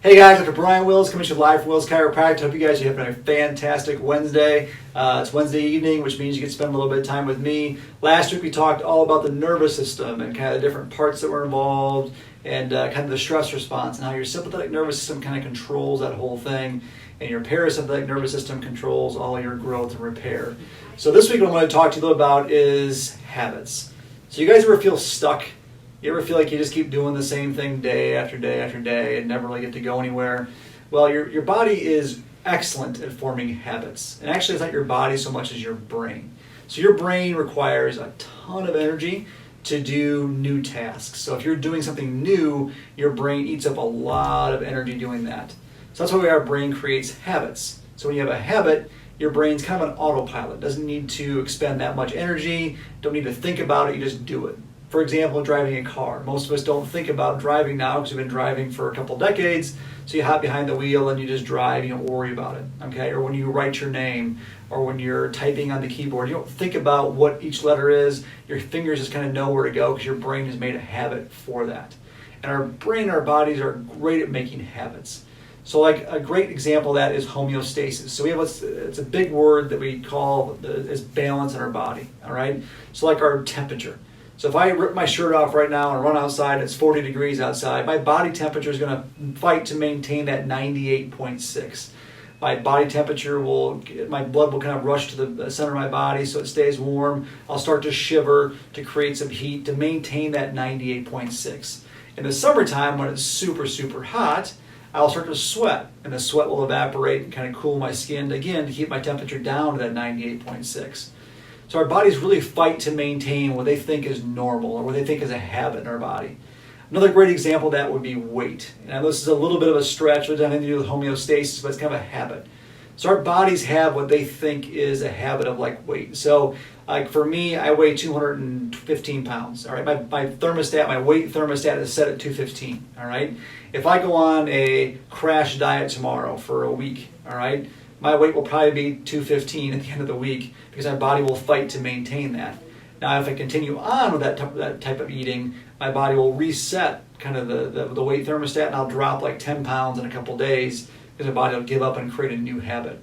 Hey guys, Dr. Brian Wills coming to you live from Wills Chiropractic. Hope you guys are having a fantastic Wednesday. It's Wednesday evening, which means you get to spend a little bit of time with me. Last week we talked all about the nervous system and kind of the different parts that were involved and kind of the stress response and how your sympathetic nervous system kind of controls that whole thing and your parasympathetic nervous system controls all your growth and repair. So this week what I'm going to talk to you a little about is habits. So you guys ever feel stuck? You ever feel like you just keep doing the same thing day after day after day and never really get to go anywhere? Well, your body is excellent at forming habits. And actually, it's not your body so much as your brain. So your brain requires a ton of energy to do new tasks. So if you're doing something new, your brain eats up a lot of energy doing that. So that's why our brain creates habits. So when you have a habit, your brain's kind of an autopilot. It doesn't need to expend that much energy, don't need to think about it, you just do it. For example, driving a car. Most of us don't think about driving now because we've been driving for a couple decades. So you hop behind the wheel and you just drive. You don't worry about it. Okay? Or when you write your name, or when you're typing on the keyboard, you don't think about what each letter is. Your fingers just kind of know where to go because your brain has made a habit for that. And our brain and our bodies are great at making habits. So like a great example of that is homeostasis. So we have it's a big word that we call is balance in our body. All right? So like our temperature. So if I rip my shirt off right now and run outside and it's 40 degrees outside, my body temperature is going to fight to maintain that 98.6. My body temperature my blood will kind of rush to the center of my body so it stays warm. I'll start to shiver to create some heat to maintain that 98.6. In the summertime, when it's super, super hot, I'll start to sweat, and the sweat will evaporate and kind of cool my skin again to keep my temperature down to that 98.6. So our bodies really fight to maintain what they think is normal or what they think is a habit in our body. Another great example of that would be weight. Now this is a little bit of a stretch, it doesn't have anything to do with homeostasis, but it's kind of a habit. So our bodies have what they think is a habit of like weight. So like for me, I weigh 215 pounds. All right, my thermostat, my weight thermostat is set at 215. All right, if I go on a crash diet tomorrow for a week, all right, my weight will probably be 215 at the end of the week because my body will fight to maintain that. Now, if I continue on with that type of eating, my body will reset kind of the weight thermostat, and I'll drop like 10 pounds in a couple days because my body will give up and create a new habit.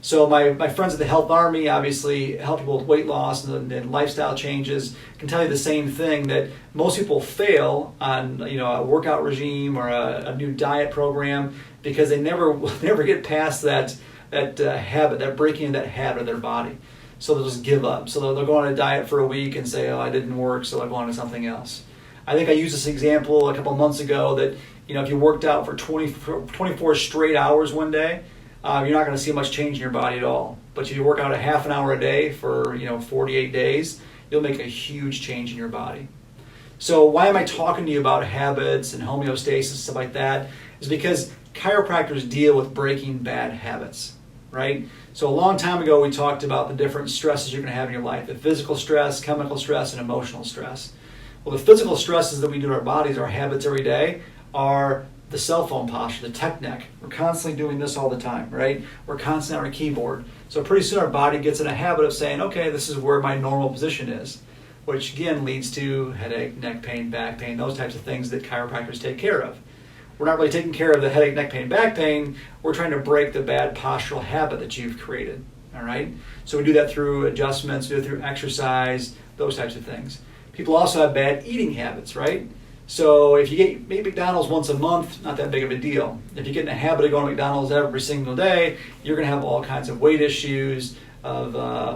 So my friends at the Health Army obviously help people with weight loss and lifestyle changes. Can tell you the same thing, that most people fail on a workout regime or a new diet program because they never get past that habit, that breaking of that habit of their body. So they'll just give up. So they'll go on a diet for a week and say, oh, I didn't work, so I'll go on to something else. I think I used this example a couple of months ago that, if you worked out for 24 straight hours one day, you're not going to see much change in your body at all. But if you work out a half an hour a day for 48 days, you'll make a huge change in your body. So why am I talking to you about habits and homeostasis, stuff like that? Is because chiropractors deal with breaking bad habits. Right? So a long time ago, we talked about the different stresses you're going to have in your life: the physical stress, chemical stress, and emotional stress. Well, the physical stresses that we do to our bodies, our habits every day, are the cell phone posture, the tech neck. We're constantly doing this all the time, right? We're constantly on our keyboard. So pretty soon our body gets in a habit of saying, okay, this is where my normal position is, which again leads to headache, neck pain, back pain, those types of things that chiropractors take care of. We're not really taking care of the headache, neck pain, back pain. We're trying to break the bad postural habit that you've created. All right? So we do that through adjustments, we do it through exercise, those types of things. People also have bad eating habits, right? So if you eat McDonald's once a month, not that big of a deal. If you get in a habit of going to McDonald's every single day, you're going to have all kinds of weight issues, of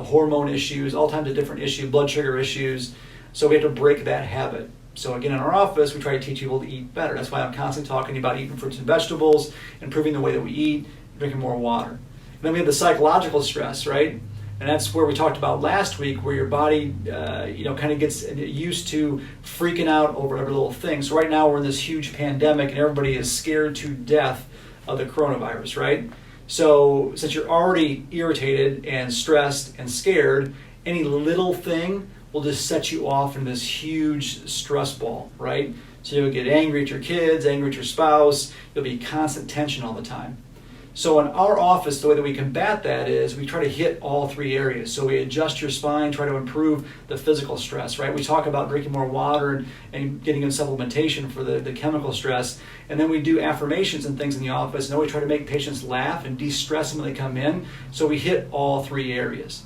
hormone issues, all kinds of different issues, blood sugar issues. So we have to break that habit. So again, in our office, we try to teach people to eat better. That's why I'm constantly talking about eating fruits and vegetables, improving the way that we eat, drinking more water. And then we have the psychological stress, right? And that's where we talked about last week, where your body, kind of gets used to freaking out over every little thing. So right now we're in this huge pandemic, and everybody is scared to death of the coronavirus, right? So since you're already irritated and stressed and scared, any little thing will just set you off in this huge stress ball, right? So you'll get angry at your kids, angry at your spouse. You'll be constant tension all the time. So in our office, the way that we combat that is we try to hit all three areas. So we adjust your spine, try to improve the physical stress, right? We talk about drinking more water and getting in supplementation for the chemical stress. And then we do affirmations and things in the office. And then we try to make patients laugh and de-stress them when they come in. So we hit all three areas.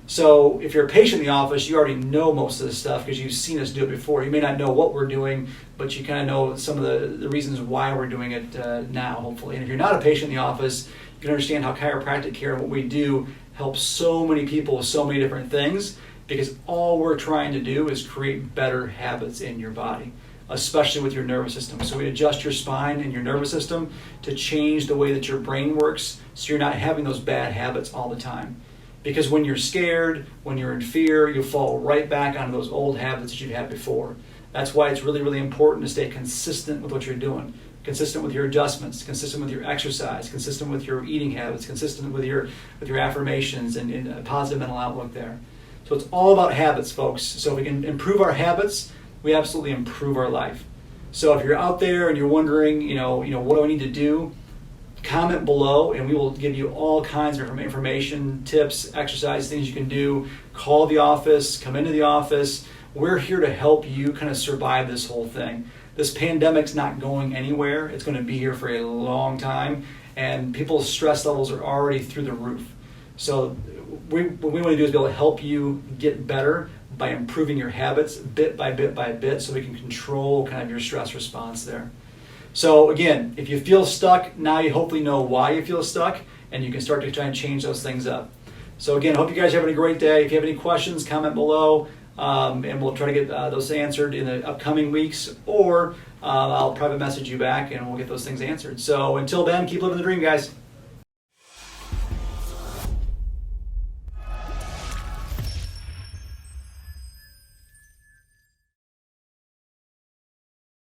So if you're a patient in the office, you already know most of this stuff because you've seen us do it before. You may not know what we're doing, but you kind of know some of the reasons why we're doing it now, hopefully. And if you're not a patient in the office, you can understand how chiropractic care and what we do helps so many people with so many different things, because all we're trying to do is create better habits in your body, especially with your nervous system. So we adjust your spine and your nervous system to change the way that your brain works so you're not having those bad habits all the time. Because when you're scared, when you're in fear, you fall right back onto those old habits that you've had before. That's why it's really, really important to stay consistent with what you're doing. Consistent with your adjustments, consistent with your exercise, consistent with your eating habits, consistent with your affirmations and a positive mental outlook there. So it's all about habits, folks. So if we can improve our habits, we absolutely improve our life. So if you're out there and you're wondering, what do I need to do? Comment below and we will give you all kinds of information, tips, exercise, things you can do. Call the office, come into the office. We're here to help you kind of survive this whole thing. This pandemic's not going anywhere. It's going to be here for a long time, and people's stress levels are already through the roof. So what we want to do is be able to help you get better by improving your habits bit by bit by bit so we can control kind of your stress response there. So again, if you feel stuck, now you hopefully know why you feel stuck, and you can start to try and change those things up. So again, hope you guys are having a great day. If you have any questions, comment below, and we'll try to get those answered in the upcoming weeks, or I'll private message you back and we'll get those things answered. So until then, keep living the dream, guys.